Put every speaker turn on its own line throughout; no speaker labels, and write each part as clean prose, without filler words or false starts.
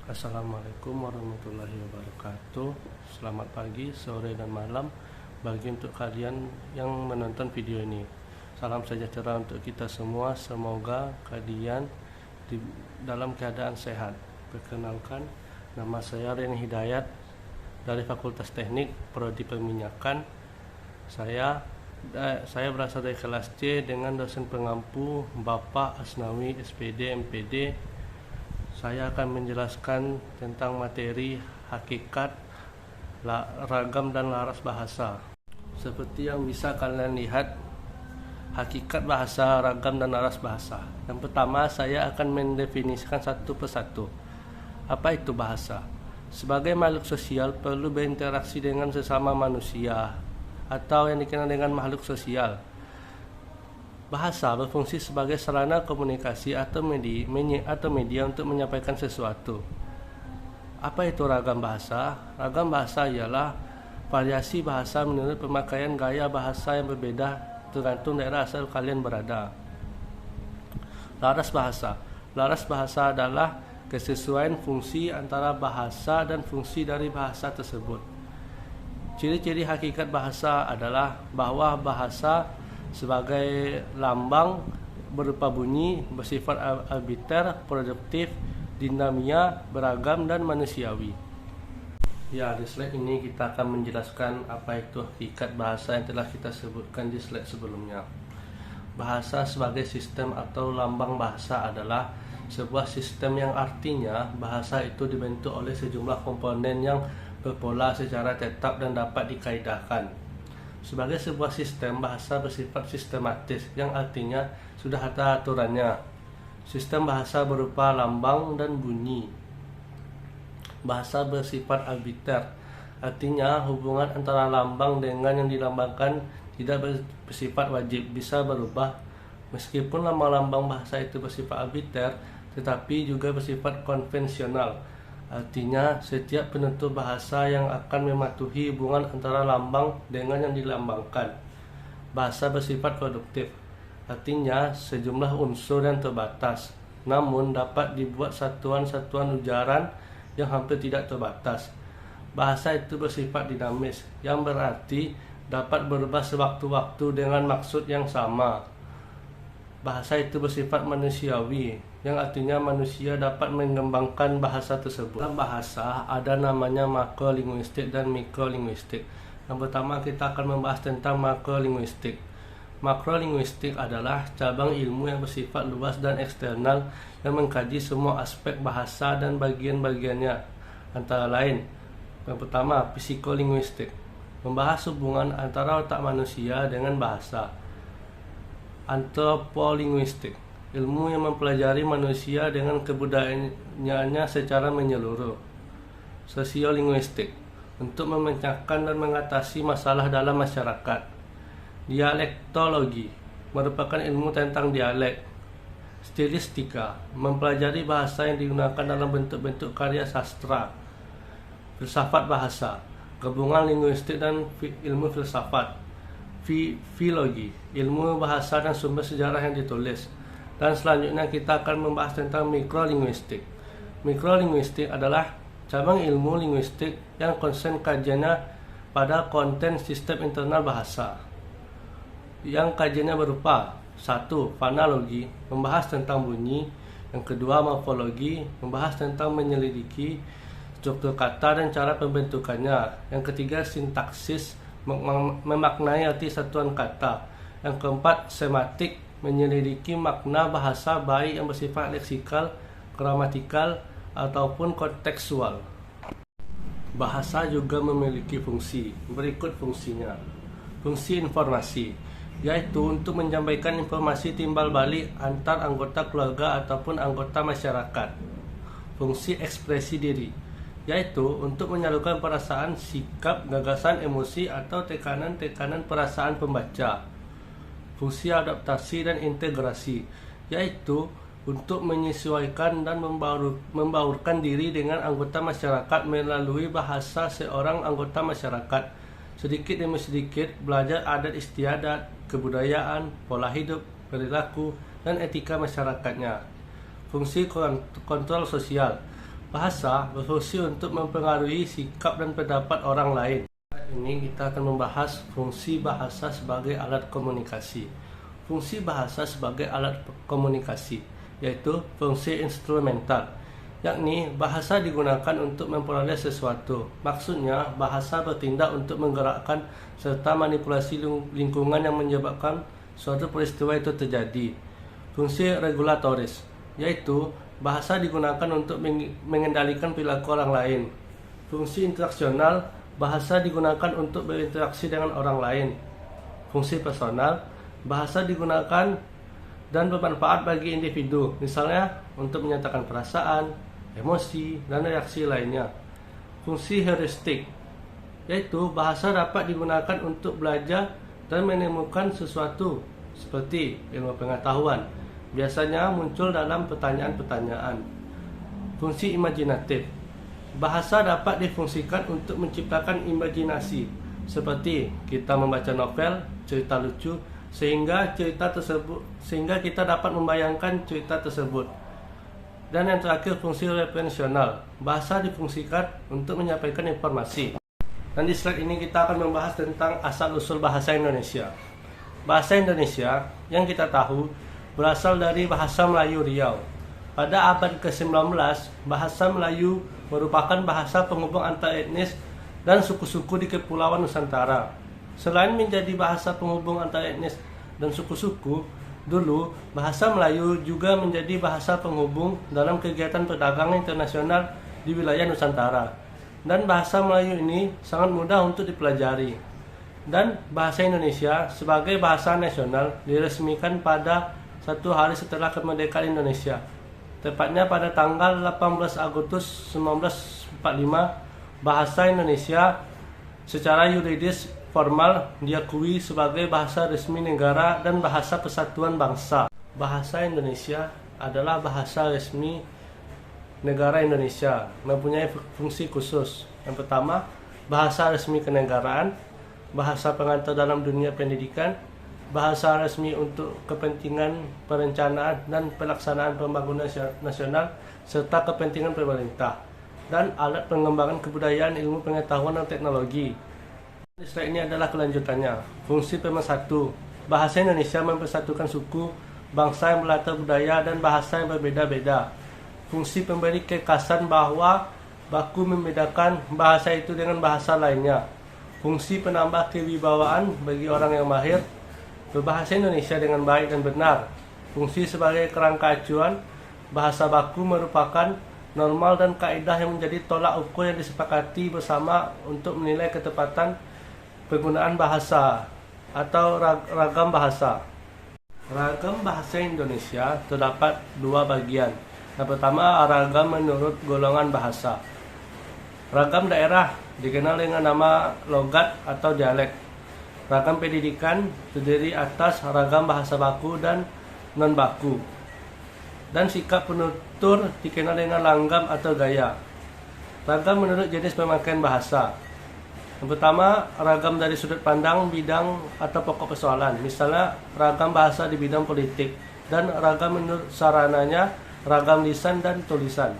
Assalamualaikum warahmatullahi wabarakatuh. Selamat pagi, sore, dan malam bagi untuk kalian yang menonton video ini. Salam sejahtera untuk kita semua. Semoga kalian dalam keadaan sehat. Perkenalkan, nama saya Reni Hidayat dari Fakultas Teknik Prodi Perminyakan. Saya berasal dari kelas C dengan dosen pengampu Bapak Asnawi SPD MPD. Saya akan menjelaskan tentang materi hakikat, ragam, dan laras bahasa. Seperti yang bisa kalian lihat, hakikat bahasa, ragam, dan laras bahasa. Yang pertama, saya akan mendefinisikan satu persatu. Apa itu bahasa? Sebagai makhluk sosial perlu berinteraksi dengan sesama manusia atau yang dikenal dengan makhluk sosial. Bahasa berfungsi sebagai sarana komunikasi atau media untuk menyampaikan sesuatu. Apa itu ragam bahasa? Ragam bahasa ialah variasi bahasa menurut pemakaian gaya bahasa yang berbeda tergantung daerah asal kalian berada. Laras bahasa. Laras bahasa adalah kesesuaian fungsi antara bahasa dan fungsi dari bahasa tersebut. Ciri-ciri hakikat bahasa adalah bahwa bahasa sebagai lambang berupa bunyi, bersifat arbiter, produktif, dinamia, beragam, dan manusiawi. Ya, di slide ini kita akan menjelaskan apa itu hakikat bahasa yang telah kita sebutkan di slide sebelumnya. Bahasa sebagai sistem atau lambang bahasa adalah sebuah sistem yang artinya bahasa itu dibentuk oleh sejumlah komponen yang berpola secara tetap dan dapat dikaidahkan. Sebagai sebuah sistem, bahasa bersifat sistematis, yang artinya sudah ada aturannya. Sistem bahasa berupa lambang dan bunyi. Bahasa bersifat arbiter, artinya hubungan antara lambang dengan yang dilambangkan tidak bersifat wajib, bisa berubah. Meskipun lambang-lambang bahasa itu bersifat arbiter, tetapi juga bersifat konvensional. Artinya, setiap penutur bahasa yang akan mematuhi hubungan antara lambang dengan yang dilambangkan. Bahasa bersifat produktif, artinya sejumlah unsur yang terbatas, namun dapat dibuat satuan-satuan ujaran yang hampir tidak terbatas. Bahasa itu bersifat dinamis, yang berarti dapat berubah sewaktu-waktu dengan maksud yang sama. Bahasa itu bersifat manusiawi, yang artinya manusia dapat mengembangkan bahasa tersebut. Dalam bahasa ada namanya makrolinguistik dan mikrolinguistik. Yang pertama kita akan membahas tentang makrolinguistik. Makrolinguistik adalah cabang ilmu yang bersifat luas dan eksternal yang mengkaji semua aspek bahasa dan bagian-bagiannya. Antara lain, yang pertama psikolinguistik, membahas hubungan antara otak manusia dengan bahasa. Antropolinguistik, ilmu yang mempelajari manusia dengan kebudayaannya secara menyeluruh. Sosiolinguistik, untuk memecahkan dan mengatasi masalah dalam masyarakat. Dialektologi, merupakan ilmu tentang dialek. Stilistika, mempelajari bahasa yang digunakan dalam bentuk-bentuk karya sastra. Filsafat bahasa, gabungan linguistik dan ilmu filsafat. Filologi, ilmu bahasa dan sumber sejarah yang ditulis. Dan selanjutnya kita akan membahas tentang mikrolinguistik. Mikrolinguistik adalah cabang ilmu linguistik yang konsen kajiannya pada konten sistem internal bahasa. Yang kajiannya berupa: 1. Fonologi, membahas tentang bunyi. Yang kedua, morfologi, membahas tentang menyelidiki struktur kata dan cara pembentukannya. Yang ketiga, sintaksis, memaknai arti satuan kata. Yang keempat, sematik, menyelidiki makna bahasa baik yang bersifat leksikal, gramatikal, ataupun kontekstual. Bahasa juga memiliki fungsi. Berikut fungsinya. Fungsi informasi, yaitu untuk menyampaikan informasi timbal balik antar anggota keluarga ataupun anggota masyarakat. Fungsi ekspresi diri, yaitu untuk menyalurkan perasaan, sikap, gagasan, emosi, atau tekanan-tekanan perasaan pembaca. Fungsi adaptasi dan integrasi, yaitu untuk menyesuaikan dan membaurkan diri dengan anggota masyarakat melalui bahasa seorang anggota masyarakat. Sedikit demi sedikit belajar adat istiadat, kebudayaan, pola hidup, perilaku, dan etika masyarakatnya. Fungsi kontrol sosial, Bahasa berfungsi untuk mempengaruhi sikap dan pendapat orang lain. Ini kita akan membahas fungsi bahasa sebagai alat komunikasi. Fungsi bahasa sebagai alat komunikasi yaitu fungsi instrumental, yakni bahasa digunakan untuk memperoleh sesuatu. Maksudnya, bahasa bertindak untuk menggerakkan serta manipulasi lingkungan yang menyebabkan suatu peristiwa itu terjadi. Fungsi regulatoris, yaitu bahasa digunakan untuk mengendalikan perilaku orang lain. Fungsi interaksional, bahasa digunakan untuk berinteraksi dengan orang lain. Fungsi personal, bahasa digunakan dan bermanfaat bagi individu, misalnya untuk menyatakan perasaan, emosi, dan reaksi lainnya. Fungsi heuristik, yaitu bahasa dapat digunakan untuk belajar dan menemukan sesuatu, seperti ilmu pengetahuan, biasanya muncul dalam pertanyaan-pertanyaan. Fungsi imajinatif, bahasa dapat difungsikan untuk menciptakan imajinasi, seperti kita membaca novel, cerita lucu, sehingga kita dapat membayangkan cerita tersebut. Dan yang terakhir, fungsi referensional, bahasa difungsikan untuk menyampaikan informasi. Dan di slide ini kita akan membahas tentang asal-usul bahasa Indonesia. Bahasa Indonesia yang kita tahu berasal dari bahasa Melayu Riau. Pada abad ke-19, bahasa Melayu merupakan bahasa penghubung antar etnis dan suku-suku di Kepulauan Nusantara. Selain menjadi bahasa penghubung antar etnis dan suku-suku, dulu bahasa Melayu juga menjadi bahasa penghubung dalam kegiatan perdagangan internasional di wilayah Nusantara. Dan bahasa Melayu ini sangat mudah untuk dipelajari. Dan bahasa Indonesia sebagai bahasa nasional diresmikan pada 1 hari setelah kemerdekaan Indonesia, tepatnya pada tanggal 18 Agustus 1945. Bahasa Indonesia secara yuridis formal diakui sebagai bahasa resmi negara dan bahasa persatuan bangsa. Bahasa Indonesia adalah bahasa resmi negara Indonesia, mempunyai fungsi khusus. Yang pertama, bahasa resmi kenegaraan, bahasa pengantar dalam dunia pendidikan, bahasa resmi untuk kepentingan perencanaan dan pelaksanaan pembangunan nasional, serta kepentingan pemerintah, dan alat pengembangan kebudayaan, ilmu pengetahuan, dan teknologi. Slide ini adalah kelanjutannya. Fungsi pemersatu, bahasa Indonesia mempersatukan suku, bangsa yang berlatar budaya, dan bahasa yang berbeda-beda. Fungsi pemberi kekasan bahwa baku membedakan bahasa itu dengan bahasa lainnya. Fungsi penambah kewibawaan bagi orang yang mahir berbahasa Indonesia dengan baik dan benar. Fungsi sebagai kerangka acuan, bahasa baku merupakan normal dan kaidah yang menjadi tolak ukur yang disepakati bersama untuk menilai ketepatan penggunaan bahasa atau ragam bahasa. Ragam bahasa Indonesia terdapat 2 bagian. Yang pertama, ragam menurut golongan bahasa. Ragam daerah dikenal dengan nama logat atau dialek. Ragam pendidikan terdiri atas ragam bahasa baku dan non-baku. Dan sikap penutur dikenal dengan langgam atau gaya. Ragam menurut jenis pemakaian bahasa. Yang pertama, ragam dari sudut pandang, bidang, atau pokok persoalan. Misalnya, ragam bahasa di bidang politik. Dan ragam menurut sarananya, ragam lisan dan tulisan.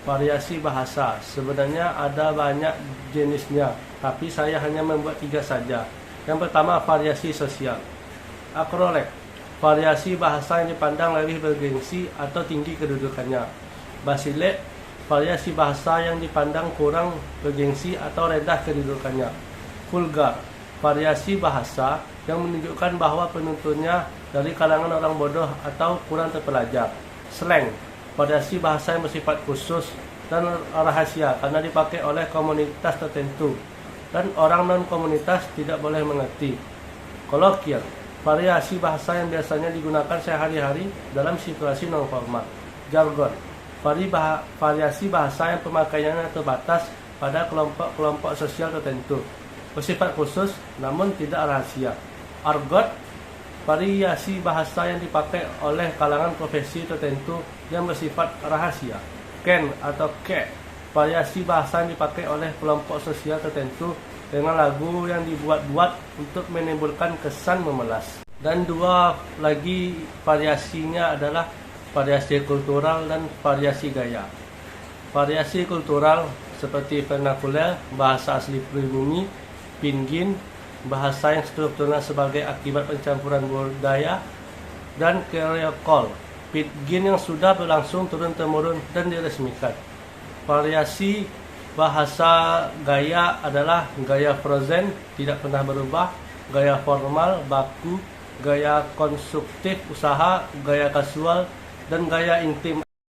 Variasi bahasa, sebenarnya ada banyak jenisnya, tapi saya hanya membuat 3 saja. Yang pertama, variasi sosial. Akrolek, variasi bahasa yang dipandang lebih bergengsi atau tinggi kedudukannya. Basilek, variasi bahasa yang dipandang kurang bergengsi atau rendah kedudukannya. Vulgar, variasi bahasa yang menunjukkan bahwa penuturnya dari kalangan orang bodoh atau kurang terpelajar. Slang, variasi bahasa yang bersifat khusus dan rahasia karena dipakai oleh komunitas tertentu dan orang non-komunitas tidak boleh mengerti. Kolokial, variasi bahasa yang biasanya digunakan sehari-hari dalam situasi non-formal. Jargon, variasi bahasa yang pemakaiannya terbatas pada kelompok-kelompok sosial tertentu, bersifat khusus namun tidak rahasia. Argot, variasi bahasa yang dipakai oleh kalangan profesi tertentu yang bersifat rahasia. Ken atau ke, variasi bahasa yang dipakai oleh kelompok sosial tertentu dengan lagu yang dibuat-buat untuk menimbulkan kesan memelas. Dan 2 lagi variasinya adalah variasi kultural dan variasi gaya. Variasi kultural seperti vernakuler, bahasa asli pribumi, pinyin, bahasa yang strukturnya sebagai akibat pencampuran budaya, dan kreol, pidgin yang sudah berlangsung turun-temurun dan diresmikan. Variasi bahasa gaya adalah gaya frozen, tidak pernah berubah, gaya formal, baku, gaya konstruktif usaha, gaya kasual, dan gaya intim.